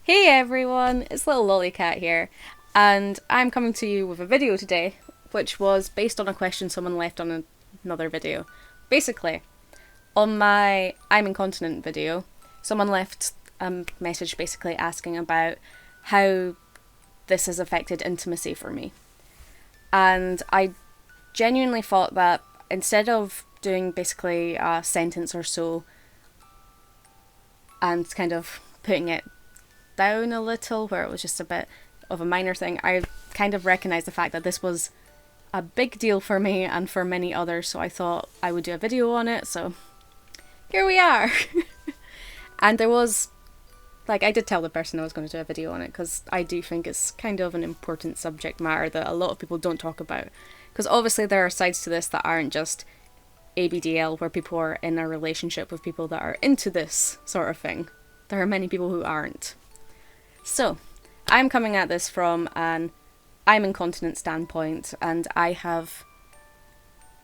Hey everyone, it's little Lollycat here, and I'm coming to you with a video today, which was based on a question someone left on another video. Basically, on my I'm Incontinent video, someone left a message basically asking about how this has affected intimacy for me. And I genuinely thought that instead of doing basically a sentence or so and kind of putting it down a little, where it was just a bit of a minor thing, I kind of recognised the fact that this was a big deal for me and for many others, so I thought I would do a video on it, so here we are. And there was, I did tell the person I was going to do a video on it, because I do think it's kind of an important subject matter that a lot of people don't talk about. Because obviously there are sides to this that aren't just ABDL, where people are in a relationship with people that are into this sort of thing. There are many people who aren't. So, I'm coming at this from an I'm incontinent standpoint, and I have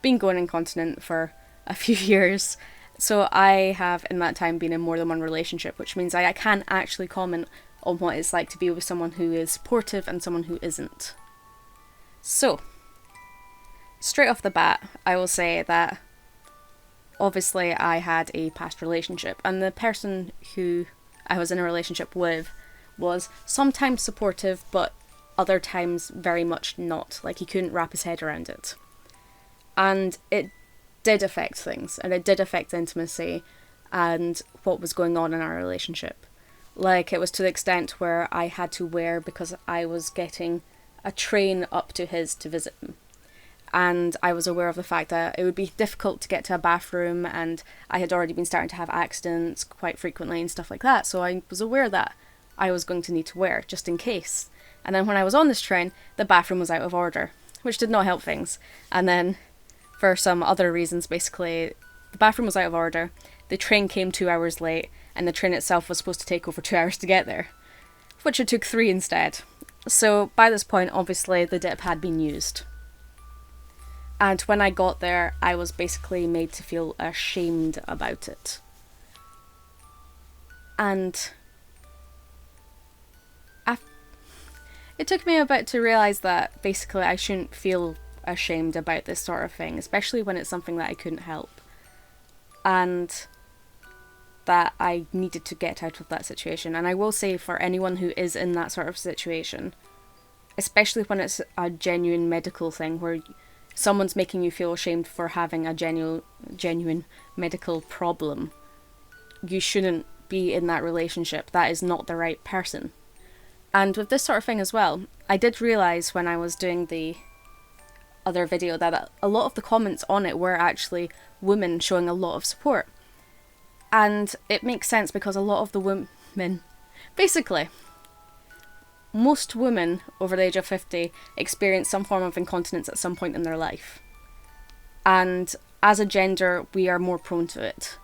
been going incontinent for a few years. So I have in that time been in more than one relationship, which means I can actually comment on what it's like to be with someone who is supportive and someone who isn't. So, straight off the bat, I will say that obviously I had a past relationship, and the person who I was in a relationship with was sometimes supportive, but other times very much not. Like, he couldn't wrap his head around it. And it did affect things, and it did affect intimacy and what was going on in our relationship. Like, it was to the extent where I had to wear, because I was getting a train up to his to visit him. And I was aware of the fact that it would be difficult to get to a bathroom, and I had already been starting to have accidents quite frequently and stuff like that, so I was aware that I was going to need to wear, just in case. And then when I was on this train, the bathroom was out of order, which did not help things. And then, for some other reasons, basically, the bathroom was out of order, the train came 2 hours late, and the train itself was supposed to take over 2 hours to get there, which it took 3 instead. So by this point, obviously, the dip had been used. And when I got there, I was basically made to feel ashamed about it. And it took me a bit to realise that basically I shouldn't feel ashamed about this sort of thing, especially when it's something that I couldn't help. And that I needed to get out of that situation. And I will say, for anyone who is in that sort of situation, especially when it's a genuine medical thing where someone's making you feel ashamed for having a genuine medical problem, you shouldn't be in that relationship. That is not the right person. And with this sort of thing as well, I did realise when I was doing the other video that a lot of the comments on it were actually women showing a lot of support. And it makes sense, because a lot of the women, basically, most women over the age of 50 experience some form of incontinence at some point in their life. And as a gender, we are more prone to it.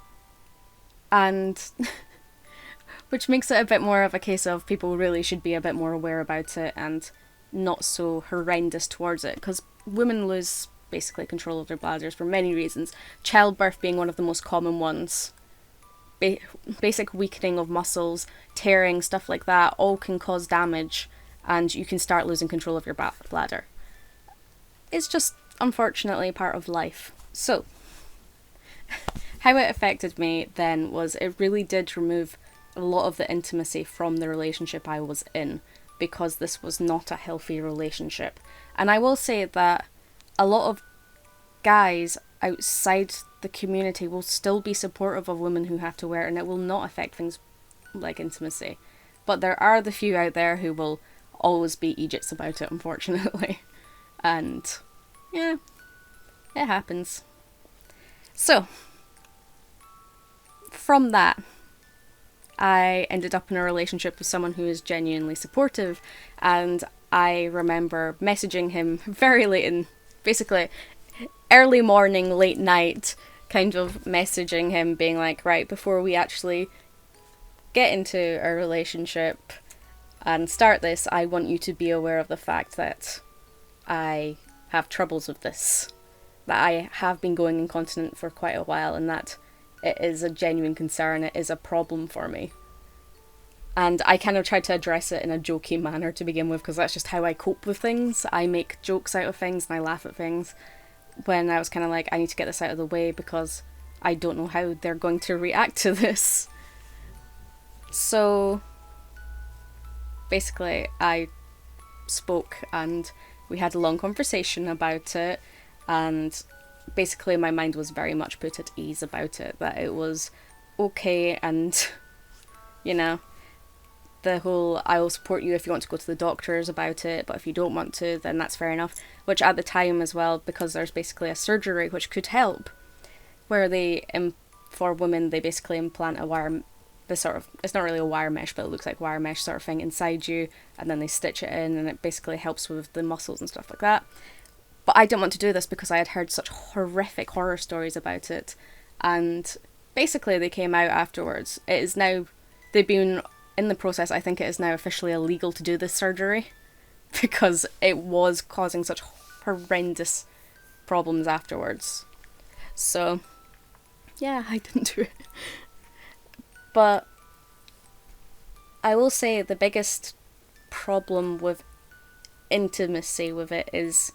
And which makes it a bit more of a case of people really should be a bit more aware about it and not so horrendous towards it, because women lose basically control of their bladders for many reasons, childbirth being one of the most common ones. Basic weakening of muscles, tearing, stuff like that, all can cause damage, and you can start losing control of your bladder. It's just, unfortunately, part of life. So, how it affected me then was it really did remove a lot of the intimacy from the relationship I was in, because this was not a healthy relationship. And I will say that a lot of guys outside the community will still be supportive of women who have to wear it, and it will not affect things like intimacy. But there are the few out there who will always be Egypts about it, unfortunately. And yeah, it happens. So, from that, I ended up in a relationship with someone who is genuinely supportive, and I remember messaging him very late in, basically early morning, late night, kind of messaging him, being like, right, before we actually get into a relationship and start this, I want you to be aware of the fact that I have troubles with this, that I have been going incontinent for quite a while, and that it is a genuine concern, it is a problem for me. And I kind of tried to address it in a jokey manner to begin with, because that's just how I cope with things. I make jokes out of things and I laugh at things. When I was kind of like, I need to get this out of the way because I don't know how they're going to react to this. So basically, I spoke and we had a long conversation about it, and basically my mind was very much put at ease about it, that it was okay, and you know, the whole I will support you if you want to go to the doctors about it, but if you don't want to, then that's fair enough. Which at the time as well, because there's basically a surgery which could help, where they for women they basically implant a wire, this sort of, it's not really a wire mesh, but it looks like wire mesh sort of thing inside you, and then they stitch it in, and it basically helps with the muscles and stuff like that. But I didn't want to do this because I had heard such horrific horror stories about it, and basically they came out afterwards. It is now, they've been in the process, I think it is now officially illegal to do this surgery because it was causing such horrendous problems afterwards. So, yeah, I didn't do it. But I will say the biggest problem with intimacy with it is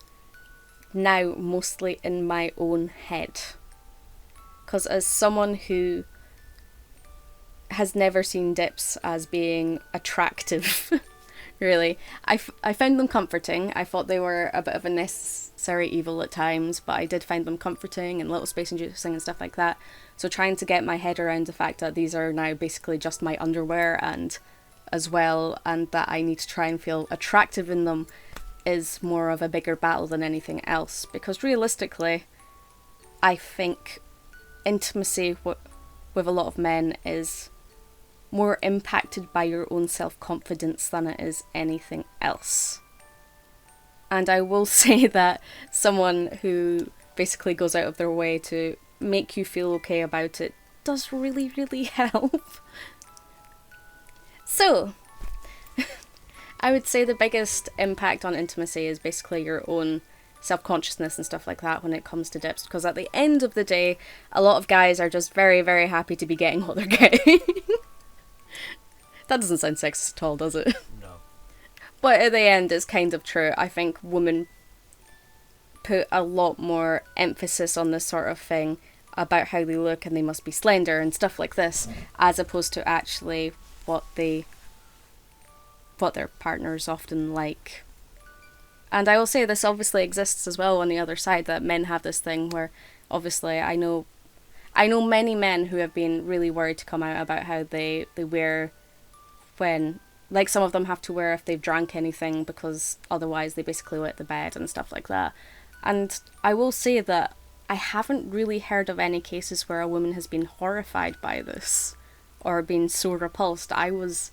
now mostly in my own head. Because as someone who has never seen dips as being attractive, really, I found them comforting. I thought they were a bit of a necessary evil at times, but I did find them comforting and little space inducing and stuff like that. So trying to get my head around the fact that these are now basically just my underwear and as well, and that I need to try and feel attractive in them, is more of a bigger battle than anything else. Because realistically, I think intimacy with a lot of men is more impacted by your own self-confidence than it is anything else. And I will say that someone who basically goes out of their way to make you feel okay about it does really, really help. So, I would say the biggest impact on intimacy is basically your own self-consciousness and stuff like that when it comes to dips, because at the end of the day, a lot of guys are just very, very happy to be getting what they're getting. That doesn't sound sexist at all, does it? No. But at the end, it's kind of true. I think women put a lot more emphasis on this sort of thing about how they look and they must be slender and stuff like this, as opposed to actually what their partners often like. And I will say this obviously exists as well on the other side, that men have this thing where obviously I know many men who have been really worried to come out about how they wear when, like, some of them have to wear if they've drank anything because otherwise they basically wet the bed and stuff like that. And I will say that I haven't really heard of any cases where a woman has been horrified by this or been so repulsed. I was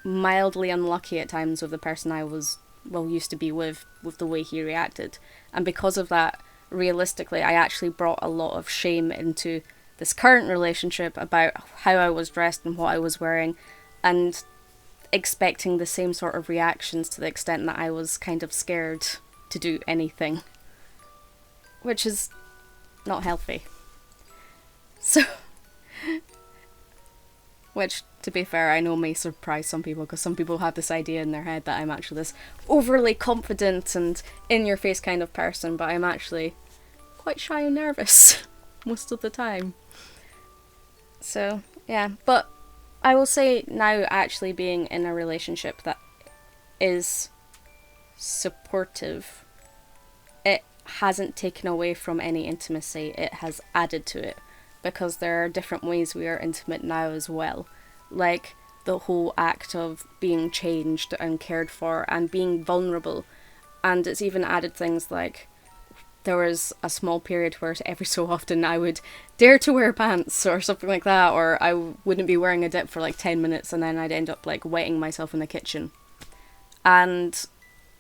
mildly unlucky at times with the person I was, well, used to be with the way he reacted. And because of that, realistically, I actually brought a lot of shame into this current relationship about how I was dressed and what I was wearing, and expecting the same sort of reactions, to the extent that I was kind of scared to do anything, which is not healthy. So, which, to be fair, I know may surprise some people, because some people have this idea in their head that I'm actually this overly confident and in-your-face kind of person, but I'm actually quite shy and nervous most of the time. So, yeah, but I will say now, actually being in a relationship that is supportive, it hasn't taken away from any intimacy, it has added to it, because there are different ways we are intimate now as well. Like the whole act of being changed and cared for and being vulnerable. And it's even added things like, there was a small period where every so often I would dare to wear pants or something like that, or I wouldn't be wearing a dip for like 10 minutes and then I'd end up like wetting myself in the kitchen. And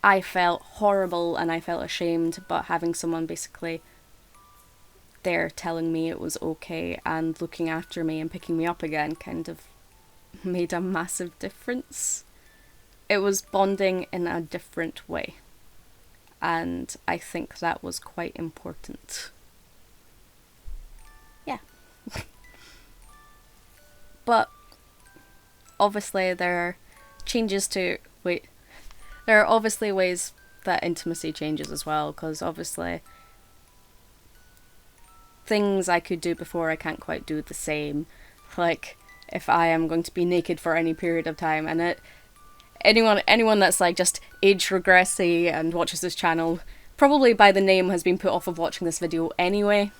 I felt horrible and I felt ashamed, but having someone basically there telling me it was okay and looking after me and picking me up again kind of made a massive difference. It was bonding in a different way. And I think that was quite important. Yeah. But obviously there are changes to... Wait. There are obviously ways that intimacy changes as well, because obviously things I could do before I can't quite do the same. Like, if I am going to be naked for any period of time, and anyone that's like just age regressy and watches this channel probably by the name has been put off of watching this video anyway.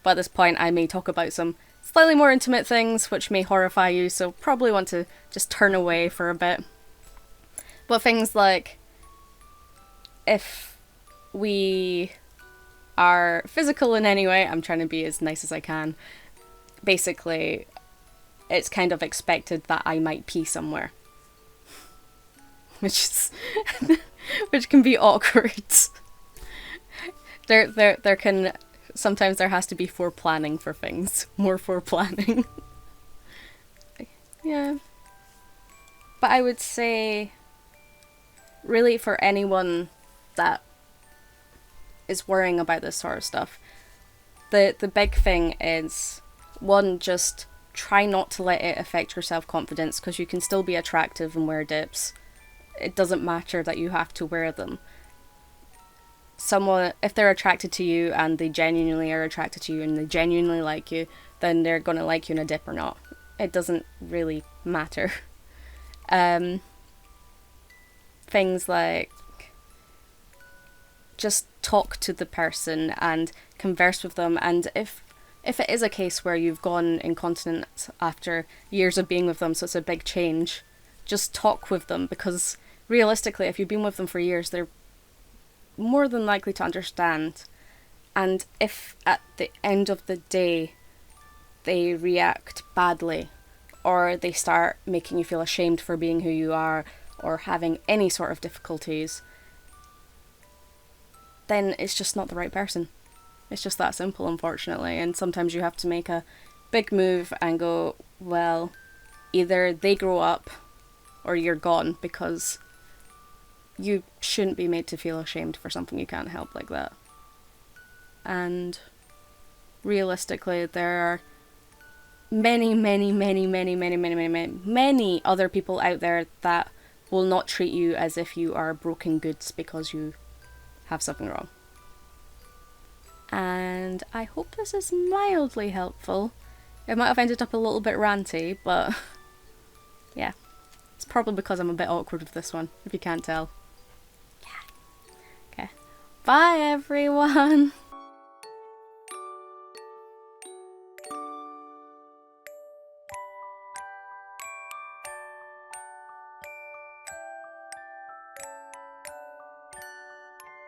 But at this point I may talk about some slightly more intimate things which may horrify you, so probably want to just turn away for a bit. But things like, if we are physical in any way, I'm trying to be as nice as I can, basically it's kind of expected that I might pee somewhere. Which can be awkward. There can... Sometimes there has to be foreplanning for things. More foreplanning. Yeah. But I would say, really, for anyone that is worrying about this sort of stuff, the big thing is, one, just try not to let it affect your self-confidence, because you can still be attractive and wear dips. It doesn't matter that you have to wear them. Someone, if they're attracted to you and they genuinely are attracted to you and they genuinely like you, then they're gonna like you in a dip or not. It doesn't really matter. Things like, just talk to the person and converse with them, and if it is a case where you've gone incontinent after years of being with them, so it's a big change, just talk with them, because realistically, if you've been with them for years, they're more than likely to understand. And if at the end of the day they react badly, or they start making you feel ashamed for being who you are, or having any sort of difficulties, then it's just not the right person. It's just that simple, unfortunately. And sometimes you have to make a big move and go, well, either they grow up or you're gone, because you shouldn't be made to feel ashamed for something you can't help like that. And realistically, there are many other people out there that will not treat you as if you are broken goods because you have something wrong. And I hope this is mildly helpful. It might have ended up a little bit ranty, but yeah. It's probably because I'm a bit awkward with this one, if you can't tell. Yeah. Okay. Bye, everyone!